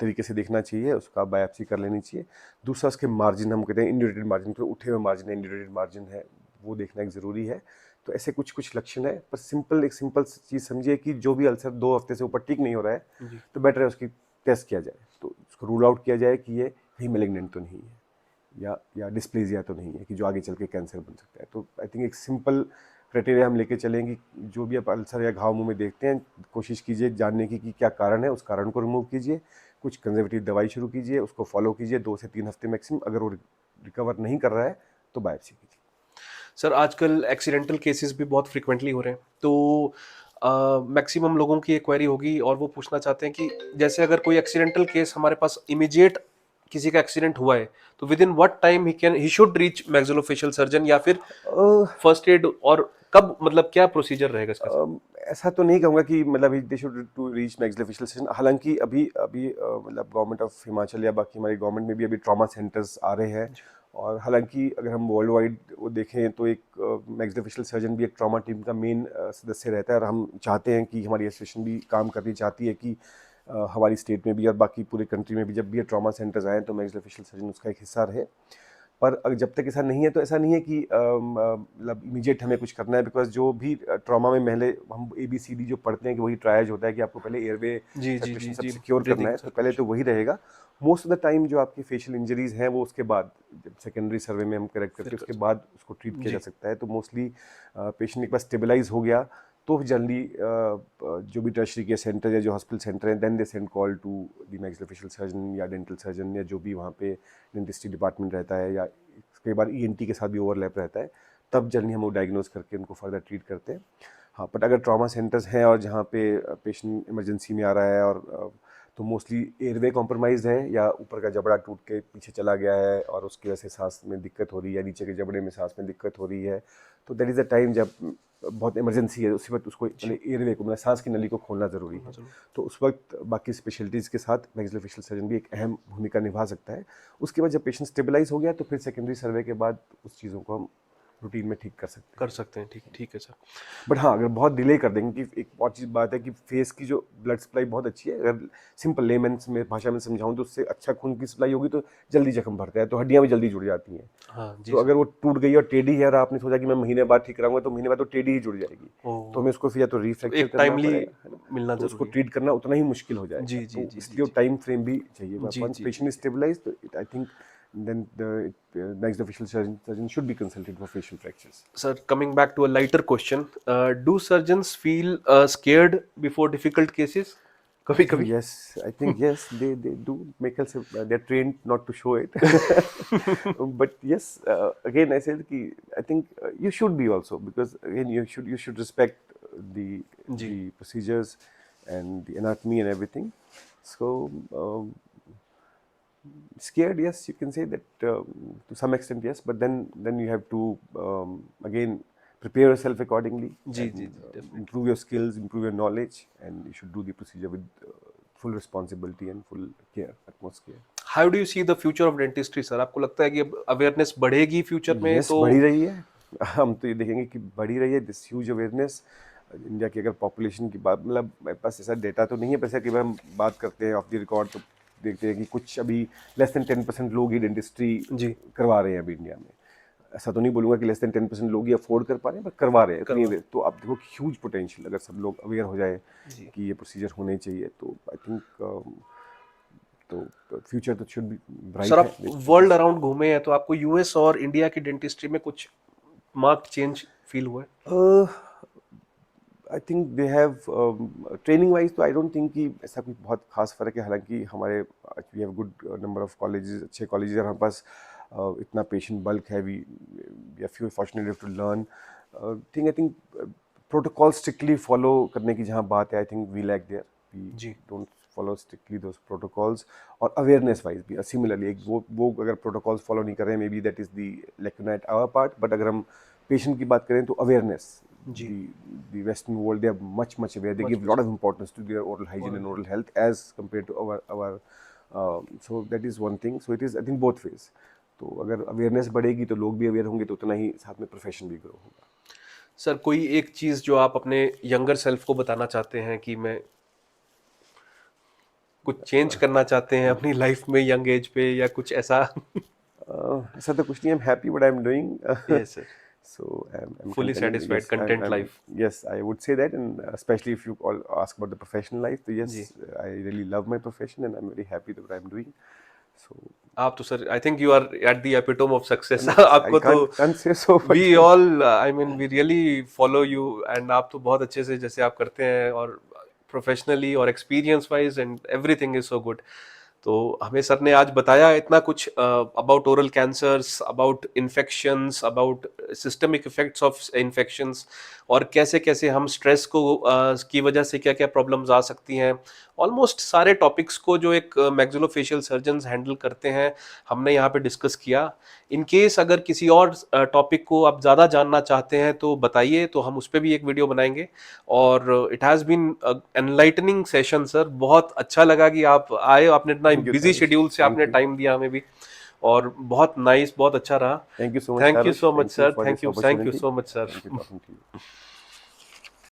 तरीके से देखना चाहिए, उसका बायोप्सी कर लेनी चाहिए। दूसरा, उसके मार्जिन, हम कहते हैं इंड्यूरेटेड मार्जिन, तो उठे हुए मार्जिन है, इंड्यूरेटेड मार्जिन है, वो देखना एक ज़रूरी है। तो ऐसे कुछ लक्षण है, पर एक सिंपल चीज़ समझिए कि जो भी अल्सर 2 हफ्ते से ऊपर ठीक नहीं हो रहा है तो बेटर है उसकी टेस्ट किया जाए, तो उसको रूल आउट किया जाए कि ये कहीं मेलिग्नेंट तो नहीं है या डिस्प्लेजिया तो नहीं है कि जो आगे चल के कैंसर बन सकता है। तो आई थिंक एक सिंपल क्राइटेरिया हम लेके चलेंगे कि जो भी आप अल्सर या घाव मुंह में देखते हैं, कोशिश कीजिए जानने की कि क्या कारण है, उस कारण को रिमूव कीजिए, कुछ कंजर्वेटिव दवाई शुरू कीजिए, उसको फॉलो कीजिए 2 से 3 हफ्ते मैक्सिमम। अगर वो रिकवर नहीं कर रहा है तो बायोप्सी कीजिए। सर आजकल एक्सीडेंटल केसेस भी बहुत फ्रिक्वेंटली हो रहे हैं, तो मैक्सिमम लोगों की एक क्वेरी होगी और वो पूछना चाहते हैं कि जैसे अगर कोई एक्सीडेंटल केस हमारे पास इमीडिएट किसी का एक्सीडेंट हुआ है, तो with in what time he should reach maxillofacial surgeon, या फिर फर्स्ट एड, और कब, मतलब क्या प्रोसीजर रहेगा इसका सर? ऐसा तो नहीं कहूँगा कि मतलब they should to reach maxillofacial surgeon. हालांकि अभी अभी मतलब गवर्नमेंट ऑफ हिमाचल या बाकी हमारी गवर्नमेंट में भी अभी ट्रॉमा सेंटर्स आ रहे हैं। और हालांकि अगर हम वर्ल्ड वाइड वो देखें तो एक मैक्सिलोफेशियल सर्जन भी एक ट्रॉमा टीम का मेन सदस्य रहता है। और हम चाहते हैं कि हमारी एसोसिएशन भी काम करनी चाहती है कि हमारी स्टेट में भी और बाकी पूरे कंट्री में भी जब भी ये ट्रॉमा सेंटर्स आए तो मैक्सिलोफेशियल सर्जन उसका एक हिस्सा रहे। पर जब तक ऐसा नहीं है तो ऐसा नहीं है कि मतलब इमीडिएट हमें कुछ करना है, बिकॉज जो भी ट्रॉमा में पहले हम ABCD जो पढ़ते हैं कि वही ट्रायज होता है कि आपको पहले एयरवे जी जी जी सर्कुलेशन सब जी, सिक्योर करना ब्रीदिंग है, तो पहले तो वही रहेगा। मोस्ट ऑफ द टाइम जो आपकी फेशियल इंजरीज हैं वो उसके बाद जब सेकेंडरी सर्वे में हम करेक्ट करके उसके बाद उसको ट्रीट किया जा जी। सकता है। तो मोस्टली पेशेंट एक बार स्टेबलाइज हो गया तो जल्दी जो भी टर्शरी केयर सेंटर या जो हॉस्पिटल सेंटर हैं then they send call to the maxillofacial surgeon या डेंटल सर्जन या जो भी वहाँ पे डेंटिस्ट्री डिपार्टमेंट रहता है, या कई बार ENT के साथ भी ओवरलैप रहता है, तब जल्दी हम वो डायग्नोज करके उनको फर्दर ट्रीट करते हैं। हाँ, बट अगर ट्रॉमा सेंटर्स हैं और जहाँ पे पेशेंट इमरजेंसी में आ रहा है और तो मोस्टली एयरवे कॉम्प्रोमाइज़ है या ऊपर का जबड़ा टूट के पीछे चला गया है और उसकी वजह से सांस में दिक्कत हो रही है या नीचे के जबड़े में सांस में दिक्कत हो रही है, तो दैट इज़ द टाइम जब बहुत इमरजेंसी है, उसी वक्त उसको जी। मतलब एयरवे को मतलब सांस की नली को खोलना ज़रूरी है। तो उस वक्त बाकी स्पेशलिटीज़ के साथ मैक्सिलोफेशियल सर्जन भी एक अहम भूमिका निभा सकता है। उसके बाद जब पेशेंट स्टेबलाइज हो गया तो फिर सेकेंडरी सर्वे के बाद उस चीज़ों को हम रूटीन में ठीक कर सकते हैं। सकते हैं, ठीक ठीक है सर। बट हाँ, अगर बहुत डिले कर देंगे कि एक बहुत चीज़ बात है कि फेस की जो ब्लड सप्लाई बहुत अच्छी है, अगर सिंपल लेमेंस में भाषा में समझाऊं तो उससे अच्छा खून की सप्लाई होगी तो जल्दी जख्म भरता है, तो हड्डियाँ भी जल्दी जुड़ जाती हैं। हाँ जी तो सर। अगर वो टूट गई और टेढ़ी है और आपने सोचा कि मैं महीने बाद ठीक कराऊंगा, तो महीने बाद तो टेढ़ी ही जुड़ जाएगी। तो ओह, हमें उसको फिर या तो तो रिफ्रैक्चर एक करना टाइमली पड़ेगा, है ना? मिलना तो उसको जरूरी है। ट्रीट करना उतना ही मुश्किल हो जाएगा, जी जी तो जी जी इसलिए वो जी टाइम फ्रेम भी चाहिए। जी वंस जी जी पेशेंट इज स्टेबलाइज तो I think then the next official surgeon should be consulted for facial fractures. Sir, coming back to a lighter question, do surgeons feel scared before difficult cases I कभी think कभी? yes. I think yes. They do make us. They're trained not to show it. But yes, again I said कि I think you should be also, because again you should respect the जी the procedures and the anatomy and everything. So scared, yes, you can say that to some extent, yes. But then you have to again prepare yourself accordingly जी जी and जी, definitely. improve your skills, improve your knowledge, and you should do the procedure with full responsibility and full care, utmost care. How do you see the future of dentistry sir? आपको लगता है कि अब अवेयरनेस बढ़ेगी फ्यूचर में यस, तो? बढ़ी रही है। हम तो ये देखेंगे कि बढ़ी रही है, दिस ह्यूज अवेयरनेस। इंडिया की अगर पॉपुलेशन की बात, मतलब मेरे पास ऐसा डेटा तो नहीं है, वैसे कि हम बात करते हैं ऑफ द रिकॉर्ड तो देखते हैं कि कुछ अभी लेस देन 10% लोग ही डेंटिस्ट्री जी, करवा रहे हैं अभी इंडिया में। ऐसा तो नहीं बोलूँगा कि लेस देन 10% लोग ही अफोर्ड कर पा रहे हैं, बट करवा रहे हैं इतनी करवा। अवेयर। तो आप देखो ह्यूज पोटेंशियल, अगर सब लोग अवेयर हो जाए जी कि ये प्रोसीजर होने चाहिए तो आई थिंक तो फ्यूचर तो शुड बी सर, ब्राइट आप है। वर्ल्ड अराउंड घूमे हैं, तो आपको यूएस और इंडिया की डेंटिस्ट्री में कुछ मार्क्ड चेंज फील हुआ है? I think they have training wise तो आई डोंट थिंक कि ऐसा कोई बहुत खास फ़र्क है। हालांकि हमारे we have good number of colleges, अच्छे कॉलेजेस हमारे पास, इतना पेशेंट बल्क है, we are few fortunate to learn thing. I think protocol strictly follow करने की जहाँ बात है, I think we lack there, we जी don't follow strictly those protocols. और अवेयरनेस वाइज भी सिमिलरली एक वो अगर प्रोटोकॉल्स फॉलो नहीं कर रहे हैं, maybe that is the lacuna at our part. But अगर हम पेशेंट की बात करें तो अवेयरनेस, जी, the Western world, they are much aware. They much give a much lot of importance to their oral hygiene and और oral health as compared to our so that is one thing. So it is, I think, both ways. तो अगर अवेयरनेस बढ़ेगी तो लोग भी अवेयर होंगे, तो उतना ही साथ में प्रोफेशन भी ग्रो होगा। सर, कोई एक चीज जो आप अपने यंगर सेल्फ को बताना चाहते हैं कि मैं कुछ चेंज करना चाहते हैं अपनी लाइफ में यंग एज पे, या कुछ ऐसा? ऐसा तो कुछ नहीं, I'm happy what I'm doing. Yes sir, So I'm fully content. Satisfied Yes, content life. yes, I would say that, and especially if you all ask about the professional life, so yes, जी, I really love my profession and I'm very happy with what I'm doing. So आप तो सर, I think you are at the epitome of success. no, I आपको तो can't say so, but we ऑल, I mean we really follow you, and आप तो बहुत अच्छे से जैसे आप करते हैं, और प्रोफेशनली और experience wise and everything is so good. तो हमें सर ने आज बताया इतना कुछ about oral cancers, about infections, about systemic effects of infections, और कैसे कैसे हम स्ट्रेस को की वजह से क्या क्या प्रॉब्लम्स आ सकती हैं। ऑलमोस्ट सारे टॉपिक्स को जो एक मैक्सिलोफेशियल सर्जन्स हैंडल करते हैं हमने यहाँ पे डिस्कस किया। इन केस अगर किसी और टॉपिक को आप ज़्यादा जानना चाहते हैं तो बताइए, तो हम उस पर भी एक वीडियो बनाएंगे। और it has been enlightening session sir, बहुत अच्छा लगा कि आप आए, आपने इतना thank you busy sir, schedule से थैंक आपने यू, टाइम दिया हमें भी, और बहुत नाइस, बहुत अच्छा रहा। Thank you so much thank you Tarush, so much thank you sir, for this thank you opportunity, so much sir. Thank you talking to you.